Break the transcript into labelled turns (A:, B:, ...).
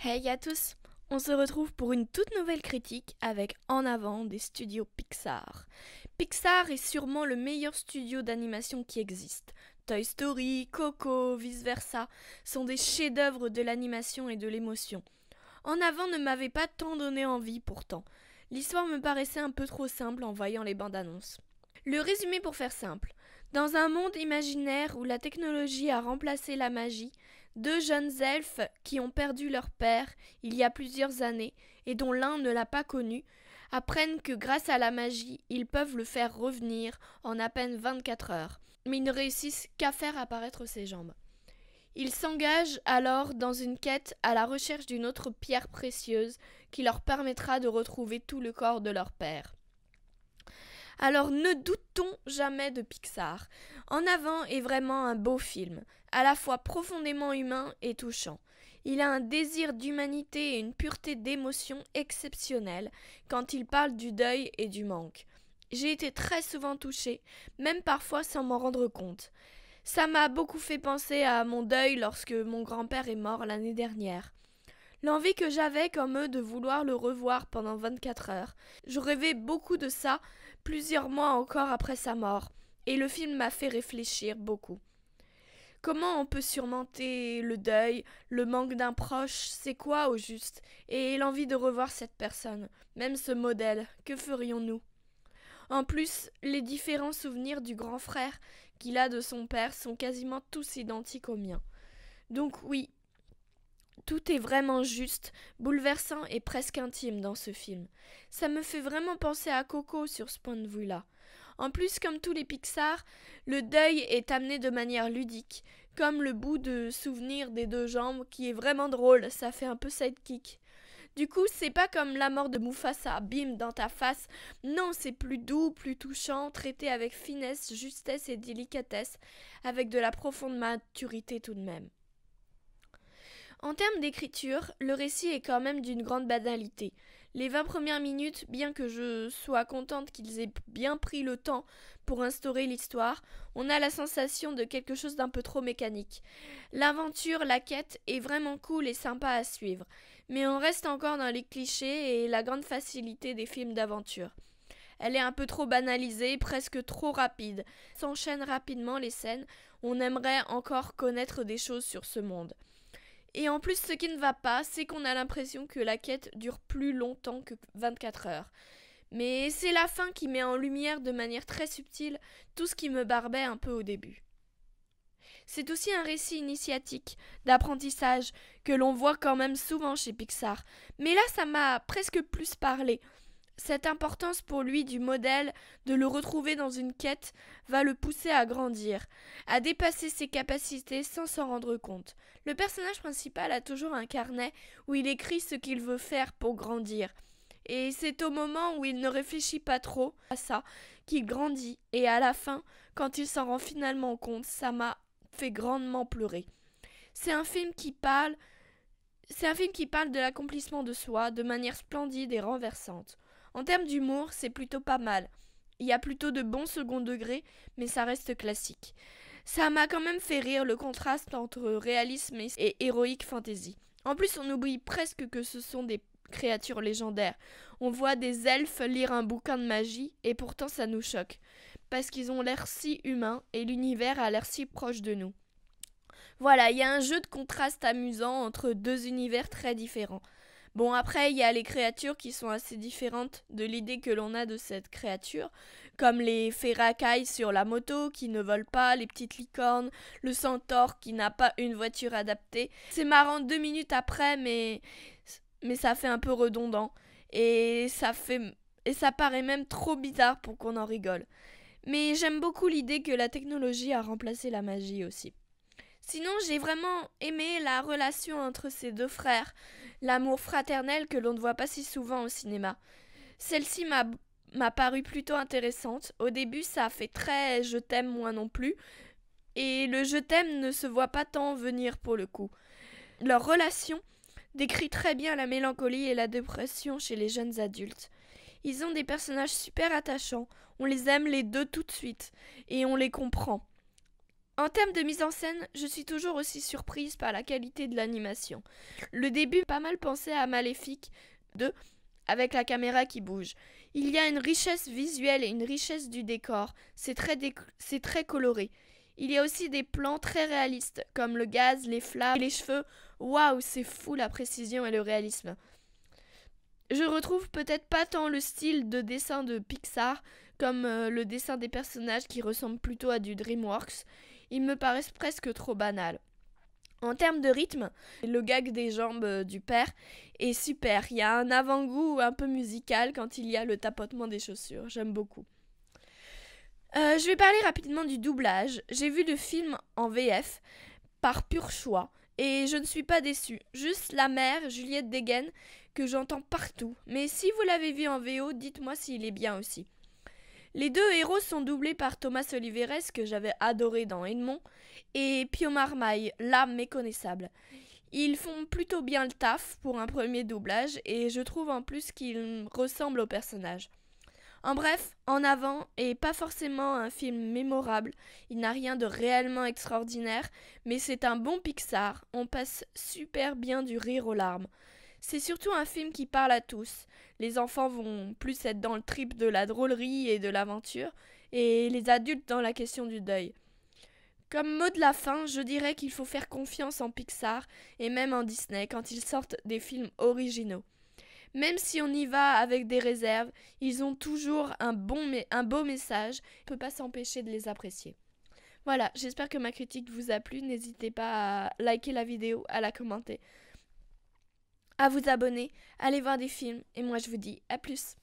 A: Hey à tous, on se retrouve pour une toute nouvelle critique avec En avant des studios Pixar. Pixar est sûrement le meilleur studio d'animation qui existe. Toy Story, Coco, vice-versa sont des chefs-d'œuvre de l'animation et de l'émotion. En avant ne m'avait pas tant donné envie pourtant. L'histoire me paraissait un peu trop simple en voyant les bandes annonces. Le résumé pour faire simple. Dans un monde imaginaire où la technologie a remplacé la magie, deux jeunes elfes qui ont perdu leur père il y a plusieurs années et dont l'un ne l'a pas connu, apprennent que grâce à la magie, ils peuvent le faire revenir en à peine 24 heures, mais ils ne réussissent qu'à faire apparaître ses jambes. Ils s'engagent alors dans une quête à la recherche d'une autre pierre précieuse qui leur permettra de retrouver tout le corps de leur père. Alors ne doutons jamais de Pixar. En avant est vraiment un beau film, à la fois profondément humain et touchant. Il a un désir d'humanité et une pureté d'émotion exceptionnelle quand il parle du deuil et du manque. J'ai été très souvent touchée, même parfois sans m'en rendre compte. Ça m'a beaucoup fait penser à mon deuil lorsque mon grand-père est mort l'année dernière. L'envie que j'avais comme eux de vouloir le revoir pendant 24 heures. Je rêvais beaucoup de ça plusieurs mois encore après sa mort, et le film m'a fait réfléchir beaucoup. Comment on peut surmonter le deuil, le manque d'un proche, c'est quoi au juste, et l'envie de revoir cette personne, même ce modèle, que ferions-nous? En plus, les différents souvenirs du grand frère qu'il a de son père sont quasiment tous identiques aux miens. Donc oui, tout est vraiment juste, bouleversant et presque intime dans ce film. Ça me fait vraiment penser à Coco sur ce point de vue-là. En plus, comme tous les Pixar, le deuil est amené de manière ludique, comme le bout de souvenir des deux jambes qui est vraiment drôle, ça fait un peu sidekick. Du coup, c'est pas comme la mort de Mufasa, bim, dans ta face. Non, c'est plus doux, plus touchant, traité avec finesse, justesse et délicatesse, avec de la profonde maturité tout de même. En termes d'écriture, le récit est quand même d'une grande banalité. Les 20 premières minutes, bien que je sois contente qu'ils aient bien pris le temps pour instaurer l'histoire, on a la sensation de quelque chose d'un peu trop mécanique. L'aventure, la quête est vraiment cool et sympa à suivre, mais on reste encore dans les clichés et la grande facilité des films d'aventure. Elle est un peu trop banalisée, presque trop rapide. S'enchaînent rapidement les scènes, on aimerait encore connaître des choses sur ce monde. Et en plus, ce qui ne va pas, c'est qu'on a l'impression que la quête dure plus longtemps que 24 heures. Mais c'est la fin qui met en lumière de manière très subtile tout ce qui me barbait un peu au début. C'est aussi un récit initiatique, d'apprentissage, que l'on voit quand même souvent chez Pixar. Mais là, ça m'a presque plus parlé. Cette importance pour lui du modèle, de le retrouver dans une quête, va le pousser à grandir, à dépasser ses capacités sans s'en rendre compte. Le personnage principal a toujours un carnet où il écrit ce qu'il veut faire pour grandir. Et c'est au moment où il ne réfléchit pas trop à ça qu'il grandit. Et à la fin, quand il s'en rend finalement compte, ça m'a fait grandement pleurer. C'est un film qui parle, c'est un film qui parle de l'accomplissement de soi de manière splendide et renversante. En termes d'humour, c'est plutôt pas mal. Il y a plutôt de bons second degrés, mais ça reste classique. Ça m'a quand même fait rire le contraste entre réalisme et héroïque fantasy. En plus, on oublie presque que ce sont des créatures légendaires. On voit des elfes lire un bouquin de magie, et pourtant ça nous choque. Parce qu'ils ont l'air si humains, et l'univers a l'air si proche de nous. Voilà, il y a un jeu de contraste amusant entre deux univers très différents. Bon, après, il y a les créatures qui sont assez différentes de l'idée que l'on a de cette créature, comme les fées racailles sur la moto qui ne volent pas, les petites licornes, le centaure qui n'a pas une voiture adaptée. C'est marrant 2 minutes après, mais ça fait un peu redondant. Et ça paraît même trop bizarre pour qu'on en rigole. Mais j'aime beaucoup l'idée que la technologie a remplacé la magie aussi. Sinon, j'ai vraiment aimé la relation entre ces deux frères, l'amour fraternel que l'on ne voit pas si souvent au cinéma. Celle-ci m'a paru plutôt intéressante. Au début, ça a fait très je t'aime moi non plus, et le je t'aime ne se voit pas tant venir pour le coup. Leur relation décrit très bien la mélancolie et la dépression chez les jeunes adultes. Ils ont des personnages super attachants, on les aime les deux tout de suite, et on les comprend. En termes de mise en scène, je suis toujours aussi surprise par la qualité de l'animation. Le début pas mal pensé à Maléfique 2 avec la caméra qui bouge. Il y a une richesse visuelle et une richesse du décor, c'est très coloré. Il y a aussi des plans très réalistes, comme le gaz, les flammes et les cheveux. Waouh, c'est fou la précision et le réalisme. Je retrouve peut-être pas tant le style de dessin de Pixar, comme le dessin des personnages qui ressemble plutôt à du DreamWorks. Ils me paraissent presque trop banals. En termes de rythme, le gag des jambes du père est super. Il y a un avant-goût un peu musical quand il y a le tapotement des chaussures. J'aime beaucoup. Je vais parler rapidement du doublage. J'ai vu le film en VF par pur choix et je ne suis pas déçue. Juste la mère, Juliette Degen, que j'entends partout. Mais si vous l'avez vu en VO, dites-moi s'il est bien aussi. Les deux héros sont doublés par Thomas Oliveres, que j'avais adoré dans Edmond, et Pio Marmaille, l'âme méconnaissable. Ils font plutôt bien le taf pour un premier doublage, et je trouve en plus qu'ils ressemblent au personnage. En bref, En Avant est pas forcément un film mémorable, il n'a rien de réellement extraordinaire, mais c'est un bon Pixar, on passe super bien du rire aux larmes. C'est surtout un film qui parle à tous. Les enfants vont plus être dans le trip de la drôlerie et de l'aventure, et les adultes dans la question du deuil. Comme mot de la fin, je dirais qu'il faut faire confiance en Pixar et même en Disney quand ils sortent des films originaux. Même si on y va avec des réserves, ils ont toujours un beau message, on ne peut pas s'empêcher de les apprécier. Voilà, j'espère que ma critique vous a plu, n'hésitez pas à liker la vidéo, à la commenter, à vous abonner, allez voir des films, et moi je vous dis à plus.